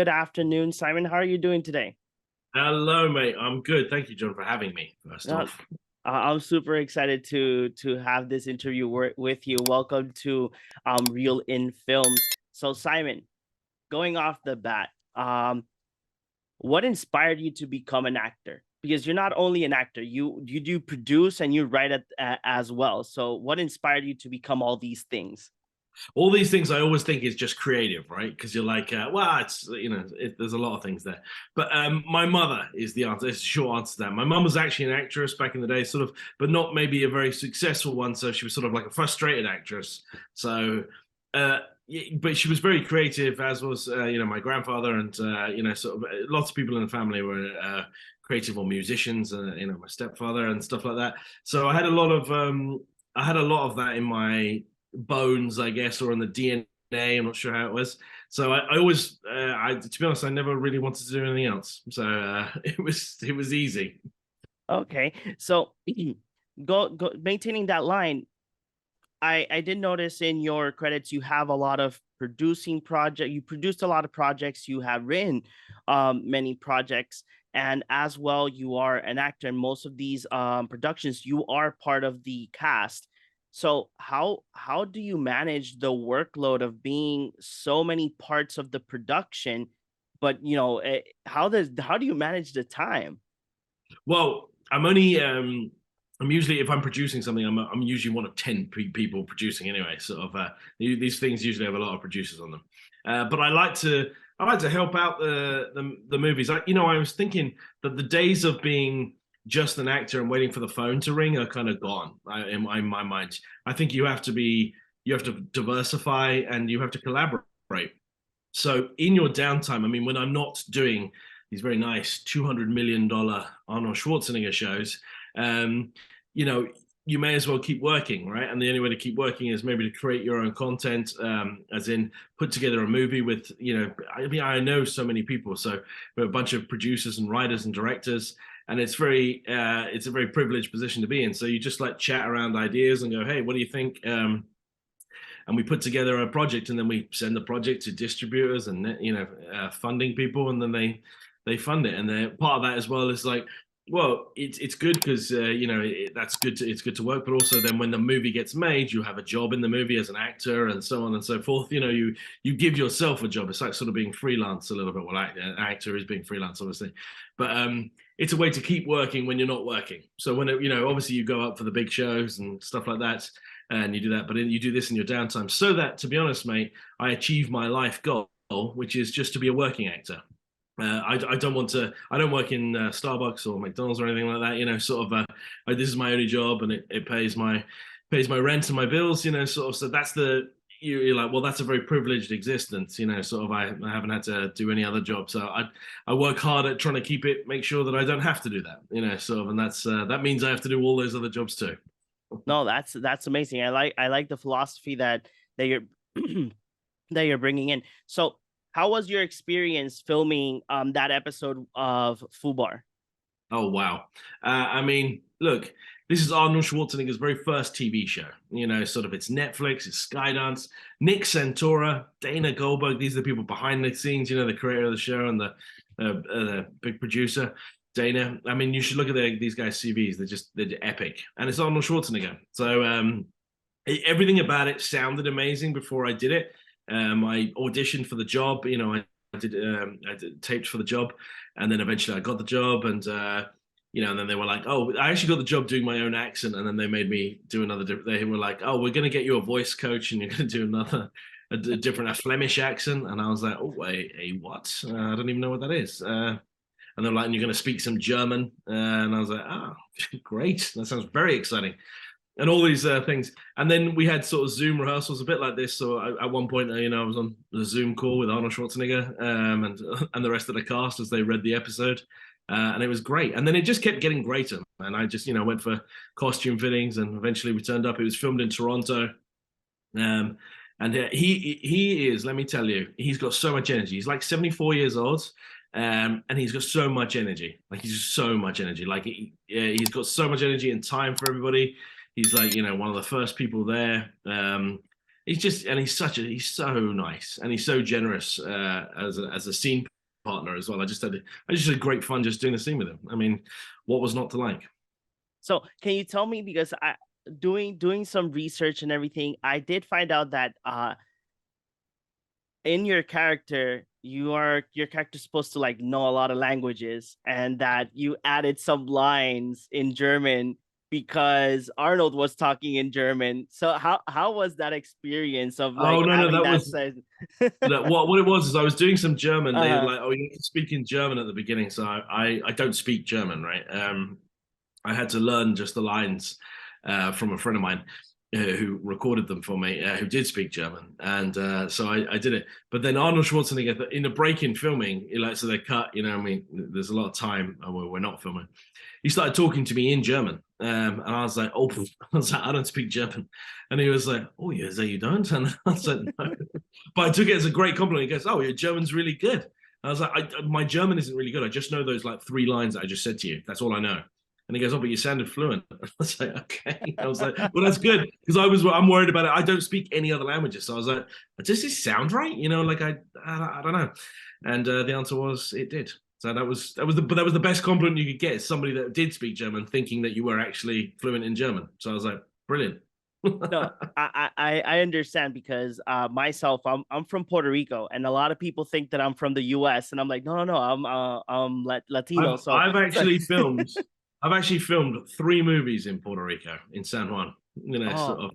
Good afternoon, Simon. How are you doing today? Hello, mate. I'm good. Thank you, John, for having me, first Uh, off. I'm super excited to have this interview with you. Welcome to Real in Films. So, Simon, going off the bat, what inspired you to become an actor? Because you're not only an actor, you do produce and you write it as well. So, what inspired you to become all these things? All these things I always think is just creative, right? Because you're like, well, there's a lot of things there. But my mother is the answer. It's a short answer to that. My mum was actually an actress back in the day, sort of, but not maybe a very successful one. So she was sort of like a frustrated actress. So, but she was very creative, as was, my grandfather and, sort of lots of people in the family were creative or musicians, my stepfather and stuff like that. So I had a lot of that in my bones, I guess, or in the DNA. I'm not sure how it was. So I always, to be honest, I never really wanted to do anything else. So it was easy. Okay, so go maintaining that line. I did notice in your credits you have a lot of producing project. You produced a lot of projects. You have written many projects, and as well, you are an actor in most of these productions. You are part of the cast. So how do you manage the workload of being so many parts of the production? But how do you manage the time? Well, I'm usually, if I'm producing something, I'm usually one of 10 people producing anyway. Sort of, these things usually have a lot of producers on them. But I like to help out the movies. I was thinking that the days of being just an actor and waiting for the phone to ring are kind of gone in my mind. I think you have to diversify and you have to collaborate. So in your downtime, I mean, when I'm not doing these very nice $200 million Arnold Schwarzenegger shows, um, you know, you may as well keep working, right? And the only way to keep working is maybe to create your own content, as in put together a movie with, I mean, I know so many people, so we're a bunch of producers and writers and directors, and it's a very privileged position to be in. So you just like chat around ideas and go, hey, what do you think? And we put together a project, and then we send the project to distributors and funding people, and then they fund it. And part of that as well is like, well, it's good because that's good it's good to work, but also then when the movie gets made, you have a job in the movie as an actor and so on and so forth. You give yourself a job. It's like sort of being freelance a little bit. Well, an actor is being freelance, obviously, but it's a way to keep working when you're not working. So when obviously you go up for the big shows and stuff like that, and you do that, but you do this in your downtime, so that, to be honest, mate, I achieve my life goal, which is just to be a working actor. I don't want to. I don't work in Starbucks or McDonald's or anything like that. Sort of. This is my only job, and it pays my rent and my bills. Sort of. So that's you're like, well, that's a very privileged existence. Sort of. I haven't had to do any other job, so I work hard at trying to make sure that I don't have to do that. Sort of, and that means I have to do all those other jobs too. No, that's amazing. I like the philosophy that you're that you're bringing in. So, how was your experience filming that episode of FUBAR? Oh wow! I mean, look, this is Arnold Schwarzenegger's very first TV show. Sort of it's Netflix, it's Skydance, Nick Santora, Dana Goldberg. These are the people behind the scenes. The creator of the show and the big producer, Dana. I mean, you should look at these guys' CVs. They're epic, and it's Arnold Schwarzenegger. So everything about it sounded amazing before I did it. I auditioned for the job. I did taped for the job, and then eventually I got the job, and and then they were like, "Oh, I actually got the job doing my own accent," and then they made me do another. They were like, "Oh, we're going to get you a voice coach, and you're going to do a different, a Flemish accent," and I was like, "Oh, a what? I don't even know what that is." And they're like, "And you're going to speak some German," and I was like, "Oh, great! That sounds very exciting." And all these things. And then we had sort of Zoom rehearsals, a bit like this. So at one point, I was on a Zoom call with Arnold Schwarzenegger and the rest of the cast as they read the episode, and it was great. And then it just kept getting greater. And I just went for costume fittings, and eventually we turned up. It was filmed in Toronto, and he is. Let me tell you, he's got so much energy. He's like 74 years old. And he's got so much energy. Like he's just so much energy. Like he's got so much energy and time for everybody. He's like, one of the first people there. He's so nice and he's so generous as a scene partner as well. I just had great fun just doing the scene with him. I mean, what was not to like? So can you tell me, because I doing some research and everything, I did find out that in your character, your character's supposed to like know a lot of languages, and that you added some lines in German because Arnold was talking in German. So how was that experience of like Oh no, no, having that that was said? what it was is I was doing some German. They were Uh-huh. like, "Oh, you have to speak in German at the beginning." So I don't speak German, right? I had to learn just the lines from a friend of mine who recorded them for me, who did speak German, and so I did it. But then Arnold Schwarzenegger, in the break in filming, like so they cut. You know, I mean, there's a lot of time where we're not filming. He started talking to me in German, and I was like, "Oh," I was like, "I don't speak German," and he was like, "Oh, yeah, so you don't?" And I said, "No," but I took it as a great compliment. He goes, "Oh, your German's really good." I was like, "My German isn't really good. I just know those like 3 lines that I just said to you. That's all I know." And he goes, "Oh, but you sounded fluent." I was like, "Okay." I was like, "Well, that's good," because I'm worried about it. I don't speak any other languages, so I was like, "Does this sound right?" You know, like I don't know. And the answer was it did. So that was the best compliment you could get, is somebody that did speak German, thinking that you were actually fluent in German. So I was like, brilliant. No, I understand, because myself, I'm from Puerto Rico, and a lot of people think that I'm from the U.S., and I'm like, no, no, no, I'm Latino. So I've so I've actually filmed 3 movies in Puerto Rico, in San Juan. You know, oh, sort of.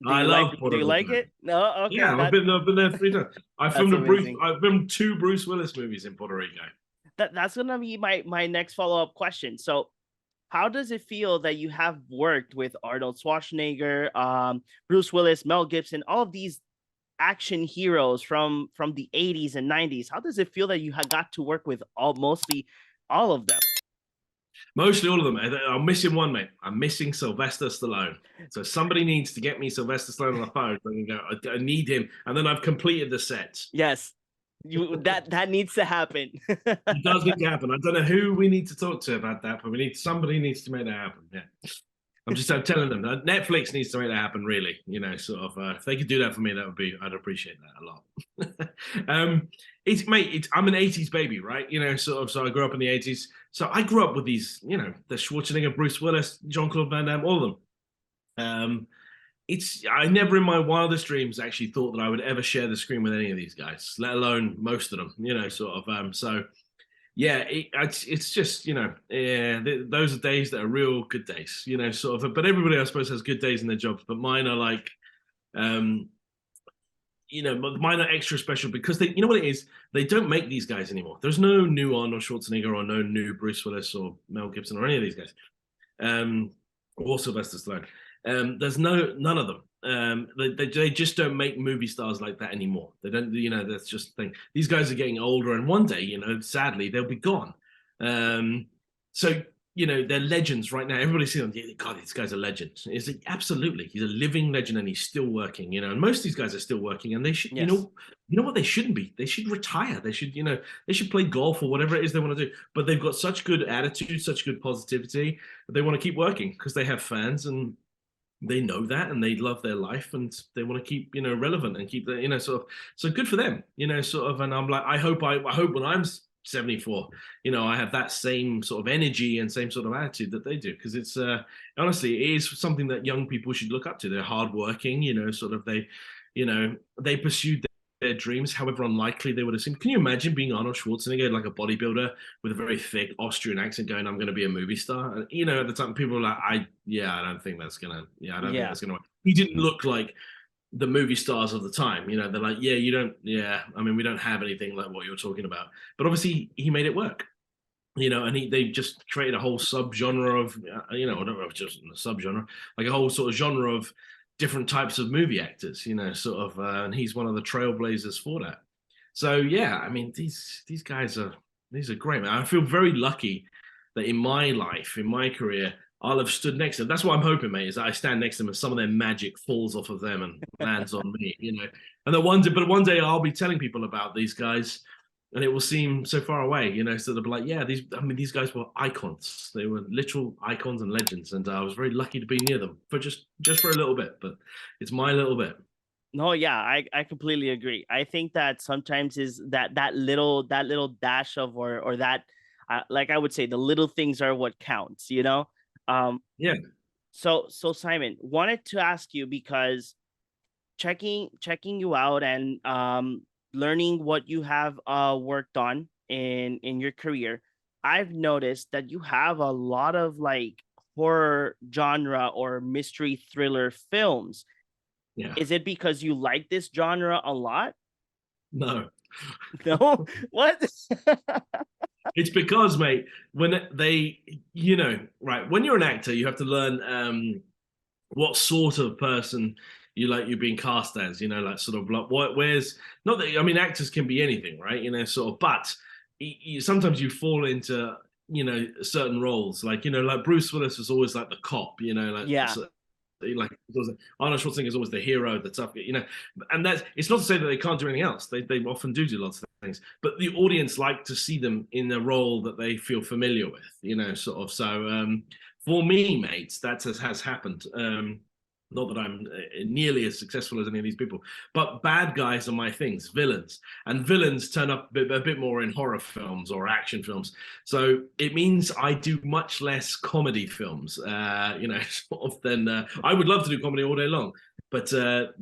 I love do Puerto you like Rico. it? No, okay, Yeah, I've been there 3 times. that's amazing. I filmed 2 Bruce Willis movies in Puerto Rico. That's gonna be my next follow-up question. So how does it feel that you have worked with Arnold Schwarzenegger, Bruce Willis, Mel Gibson, all of these action heroes from the 80s and 90s? How does it feel that you have got to work with mostly all of them? Mostly all of them. I'm missing one, mate. I'm missing Sylvester Stallone. So somebody needs to get me Sylvester Stallone on the phone. So I can go, I need him. And then I've completed the set. Yes, that needs to happen. It does need to happen. I don't know who we need to talk to about that, but somebody needs to make that happen. Yeah. I'm telling them that Netflix needs to make that happen, really. You know, sort of, if they could do that for me, I'd appreciate that a lot. I'm an 80s baby, right? You know, sort of, so I grew up in the 80s. So I grew up with these, you know, the Schwarzenegger, Bruce Willis, Jean-Claude Van Damme, all of them. I never in my wildest dreams actually thought that I would ever share the screen with any of these guys, let alone most of them, you know, sort of. So yeah, it's just, you know, yeah, those are days that are real good days, you know, sort of. But everybody, I suppose, has good days in their jobs, but mine are like, um, you know, mine are extra special because you know what it is? They don't make these guys anymore. There's no new Arnold Schwarzenegger or no new Bruce Willis or Mel Gibson or any of these guys, um, or Sylvester Stallone. There's none of them. They just don't make movie stars like that anymore. They don't, you know, that's just the thing. These guys are getting older, and one day, you know, sadly, they'll be gone. So you know, they're legends right now. Everybody's saying, yeah, God, this guy's a legend. It's like, absolutely, he's a living legend, and he's still working. You know, and most of these guys are still working, and they should, Yes. you know what they shouldn't be. They should retire. They should, you know, they should play golf or whatever it is they want to do. But they've got such good attitude, such good positivity. They want to keep working because they have fans, and they know that, and they love their life, and they want to keep, you know, relevant and keep the, you know, sort of. So good for them, you know, sort of. And I'm like, I hope when I'm 74, you know, I have that same sort of energy and same sort of attitude that they do, because it's honestly, it is something that young people should look up to. They're hardworking, you know, sort of. You know, they pursued their dreams, however unlikely they would have seemed. Can you imagine being Arnold Schwarzenegger, like a bodybuilder with a very thick Austrian accent, going, "I'm going to be a movie star"? And, you know, at the time, people were like, I don't think that's gonna, yeah, I don't think Yeah. that's gonna work. He didn't look like the movie stars of the time. You know, they're like, yeah, you don't, yeah, I mean, we don't have anything like what you're talking about. But obviously, he made it work. You know, and they just created a whole subgenre of, you know, I don't know, just a subgenre, like a whole sort of genre of different types of movie actors, you know, sort of, and he's one of the trailblazers for that. So yeah, I mean, these guys are great, man. I feel very lucky that in my life, in my career, I'll have stood next to them. That's what I'm hoping, mate, is that I stand next to them and some of their magic falls off of them and lands on me, you know. And then one day I'll be telling people about these guys, and it will seem so far away, you know. So they'll be like, yeah, these guys were icons. They were literal icons and legends, and I was very lucky to be near them for just for a little bit. But it's my little bit. No, yeah, I completely agree. I think that sometimes is that little dash of or that like I would say the little things are what counts, you know? Um Yeah, so Simon, wanted to ask you because checking you out and learning what you have worked on in your career, I've noticed that you have a lot of like horror genre or mystery thriller films. yeah. Is it because you like this genre a lot? No. No. What? It's because, mate, when they, right, when you're an actor, you have to learn what sort of person you're being cast as, like sort of like where's not that, I mean, actors can be anything, right? Sort of, but sometimes you fall into, certain roles, like, like Bruce Willis was always like the cop, like, Yeah. so, like Arnold Schwarzenegger is always the hero, the tough, and that's it's not to say that they can't do anything else. They often do lots of things, but the audience like to see them in a role that they feel familiar with, sort of. So for me, mates, that has happened. Not that I'm nearly as successful as any of these people, but bad guys are my things, villains, and villains turn up a bit more in horror films or action films. So it means I do much less comedy films, sort of than I would love to do comedy all day long. But the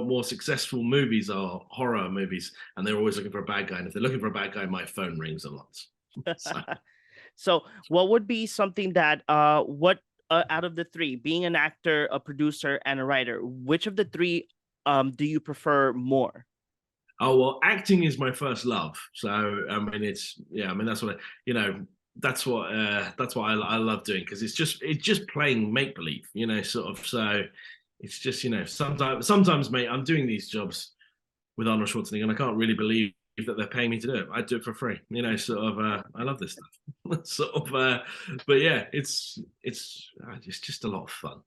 more successful movies are horror movies, and they're always looking for a bad guy. And if they're looking for a bad guy, my phone rings a lot. So, So, what would be something that what out of the three, being an actor, a producer, and a writer, which of the three do you prefer more? oh well, acting is my first love. So I mean, that's what that's what I love doing, because it's just playing make believe, sort of. So it's just, sometimes, mate, I'm doing these jobs with Arnold Schwarzenegger, and I can't really believe that they're paying me to do it. I do it for free, sort of. I love this stuff, sort of. But yeah, it's just a lot of fun.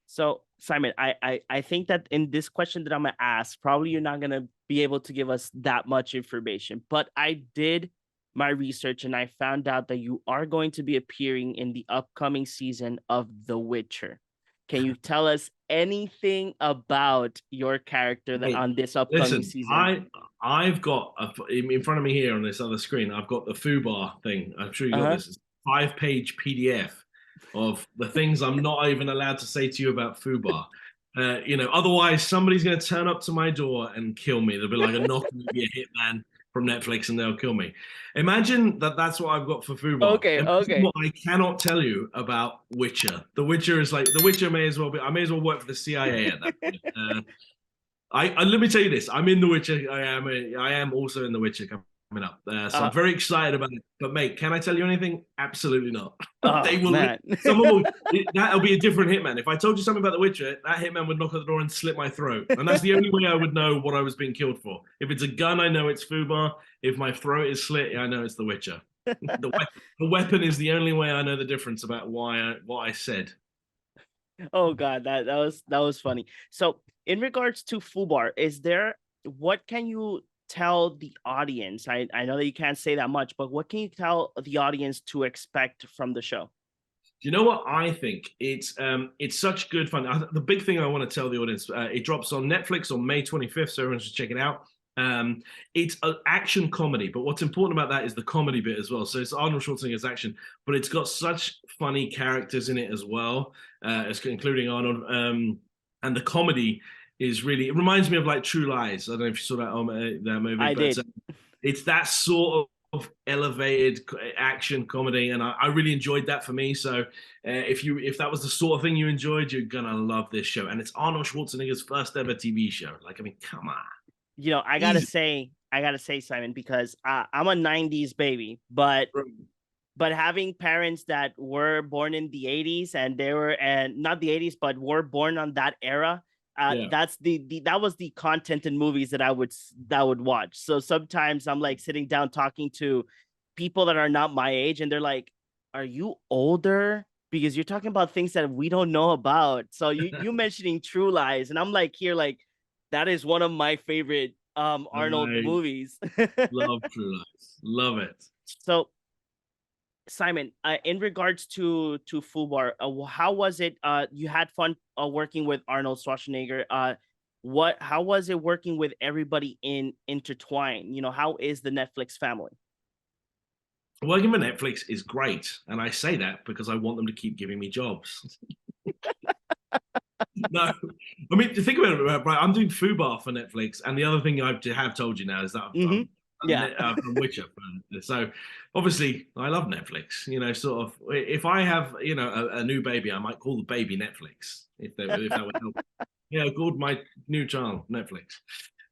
So, Simon, I think that in this question that I'm gonna ask, probably you're not gonna be able to give us that much information. But I did my research and I found out that you are going to be appearing in the upcoming season of The Witcher. Can you tell us anything about your character that Hey, on this upcoming listen, season? I've got in front of me here on this other screen. I've got the FUBAR thing. I'm sure you got Uh-huh. this. It's a 5-page PDF of the things I'm not even allowed to say to you about FUBAR. Otherwise somebody's going to turn up to my door and kill me. There'll be like a knock, maybe a hitman from Netflix, and they'll kill me. Imagine that that's what I've got for FUBAR. Okay, Imagine okay. what I cannot tell you about Witcher. The Witcher is like the Witcher may as well be. I may as well work for the CIA at that point. I let me tell you this. I'm in The Witcher. I am also in The Witcher coming up. So Uh, I'm very excited about it. But mate, can I tell you anything? Absolutely not. They oh will. man. Someone will. That'll be a different hitman. If I told you something about The Witcher, that hitman would knock on the door and slit my throat. And that's the only way I would know what I was being killed for. If it's a gun, I know it's FUBAR. If my throat is slit, I know it's The Witcher. The weapon is the only way I know the difference about what I said. Oh God, that was funny. So, in regards to Fubar, is there what can you tell the audience? I know that you can't say that much, but what can you tell the audience to expect from the show? Do you know what I think? It's such good fun. The big thing I want to tell the audience, it drops on Netflix on May 25th, so everyone should check it out. It's an action comedy, but what's important about that is the comedy bit as well. So it's Arnold Schwarzenegger's action, but it's got such funny characters in it as well, including Arnold. And the comedy is really, it reminds me of like True Lies. I don't know if you saw that movie, I but did. it's that sort of elevated action comedy, and I really enjoyed that for me. So if that was the sort of thing you enjoyed, you're gonna love this show. And it's Arnold Schwarzenegger's first ever TV show. Like, I mean, come on, I gotta easy. say, Simon, because I'm a '90s baby, but having parents that were born in the '80s and they were and not the '80s, but were born on that era. Yeah, That's that was the content in movies that would watch. So sometimes I'm like sitting down talking to people that are not my age, and they're like, "Are you older? Because you're talking about things that we don't know about." So you mentioning True Lies, and I'm like here like that is one of my favorite Arnold I movies. love True Lies. Love it. So Simon, in regards to FUBAR, how was it? You had fun working with Arnold Schwarzenegger. How was it working with everybody in intertwined? You know, how is the Netflix family? Working for Netflix is great, and I say that because I want them to keep giving me jobs. No, I mean, to think about it, right? I'm doing FUBAR for Netflix, and the other thing I have told you now is that Hmm. Yeah. I've done Witcher. So obviously, I love Netflix. You know, sort of. If I have, you know, a new baby, I might call the baby Netflix if that would help. Yeah, called my new child Netflix.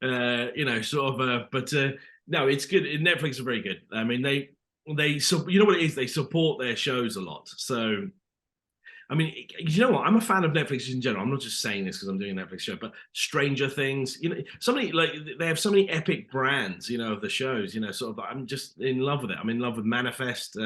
You know, sort of. But no, it's good. Netflix are very good. I mean, so you know what it is. They support their shows a lot. So I mean, you know what? I'm a fan of Netflix in general. I'm not just saying this because I'm doing a Netflix show, but Stranger Things, you know, so many like they have so many epic brands, you know, of the shows, you know, sort of. I'm just in love with it. I'm in love with Manifest,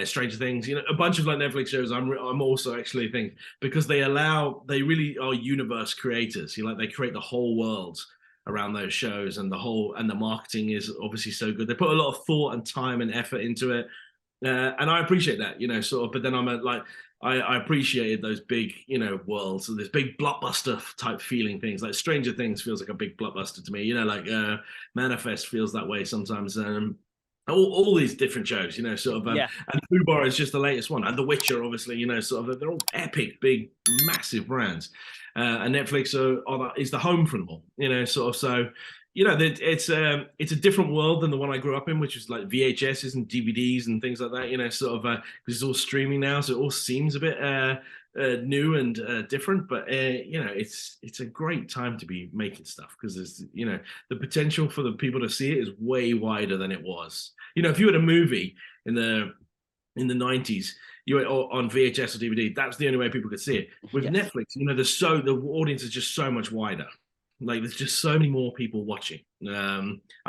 Stranger Things, you know, a bunch of like Netflix shows. I'm also actually think because they really are universe creators. You know, like they create the whole world around those shows, and the marketing is obviously so good. They put a lot of thought and time and effort into it. And I appreciate that, you know, sort of. But then I appreciated those big, you know, worlds, so this big blockbuster type feeling things. Like Stranger Things feels like a big blockbuster to me, you know, like Manifest feels that way sometimes. All these different shows, you know, sort of. Yeah. And FUBAR is just the latest one, and The Witcher, obviously, you know, sort of. They're all epic, big, massive brands, and Netflix is the home for them all, you know, sort of. So you know, it's a different world than the one I grew up in, which is like VHSs and DVDs and things like that. You know, sort of because it's all streaming now, so it all seems a bit new and different. But you know, it's a great time to be making stuff because there's you know the potential for the people to see it is way wider than it was. You know, if you had a movie in the 90s you were on VHS or DVD, that's the only way people could see it. With Yes. Netflix, you know, the audience is just so much wider. Like there's just so many more people watching. I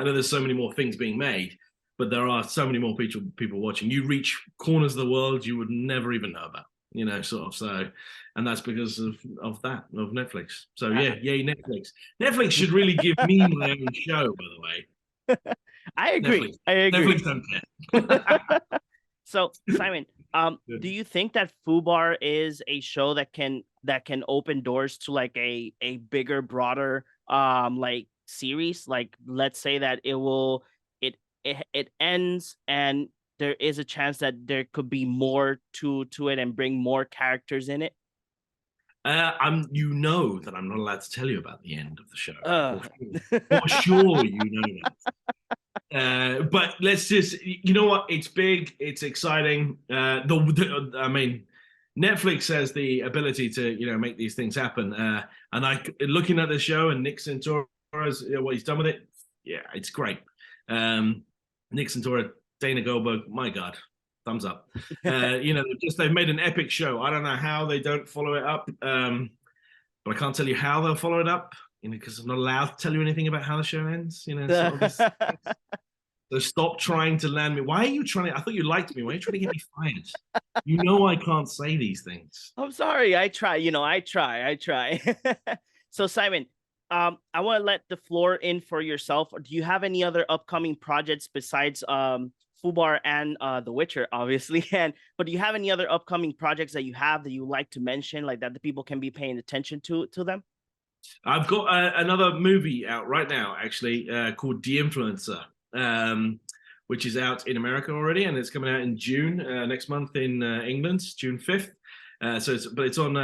know there's so many more things being made, but there are so many more people watching. You reach corners of the world you would never even know about. You know, sort of. So, and that's because of Netflix. So Uh, yeah, yay Netflix. Netflix should really give me my own show. By the way, I agree. Netflix. I agree. Netflix don't care. So, Simon, do you think that FUBAR is a show that can open doors to like a bigger, broader like series? Like, let's say that it ends and there is a chance that there could be more to it and bring more characters in it. You know that I'm not allowed to tell you about the end of the show. Uh For sure, you know that. But let's just, you know what? It's big. It's exciting. I mean, Netflix has the ability to, you know, make these things happen. And looking at the show and Nick Santoro's, you know, what he's done with it, yeah, it's great. Nick Santoro, Dana Goldberg, my God, thumbs up. You know, they've made an epic show. I don't know how they don't follow it up, but I can't tell you how they'll follow it up. You know, because I'm not allowed to tell you anything about how the show ends. You know, sort of this. So stop trying to land me. Why are you trying to? I thought you liked me. Why are you trying to get me fired? You know I can't say these things. I'm sorry. I try. You know, I try. I try. So, Simon, I want to let the floor in for yourself. Do you have any other upcoming projects besides FUBAR and The Witcher, obviously? But do you have any other upcoming projects that you have that you like to mention, like that the people can be paying attention to them? I've got another movie out right now, actually, called The Influencer, which is out in America already, and it's coming out in June next month in England, June 5th. But it's on.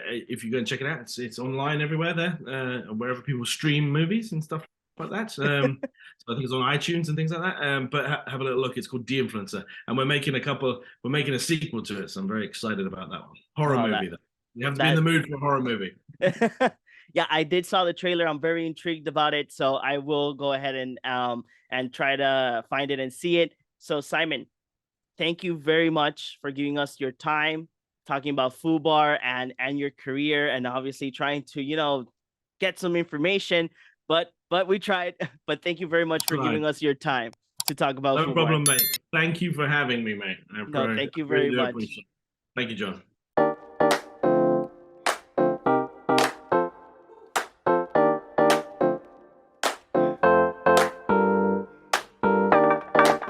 If you go and check it out, it's online everywhere there, wherever people stream movies and stuff like that. So I think it's on iTunes and things like that. But have a little look. It's called The Influencer, and we're making a sequel to it. So I'm very excited about that one. Horror Oh, movie. Though. You have to be in that the mood for a horror movie. yeah, I did saw the trailer. I'm very intrigued about it, so I will go ahead and try to find it and see it. So, Simon, thank you very much for giving us your time talking about FUBAR and your career and obviously trying to, you know, get some information, but we tried. But thank you very much for Right. giving us your time to talk about No FUBAR. problem, mate. Thank you for having me, mate. No, I thank you really very do much. appreciate it. Thank you, John.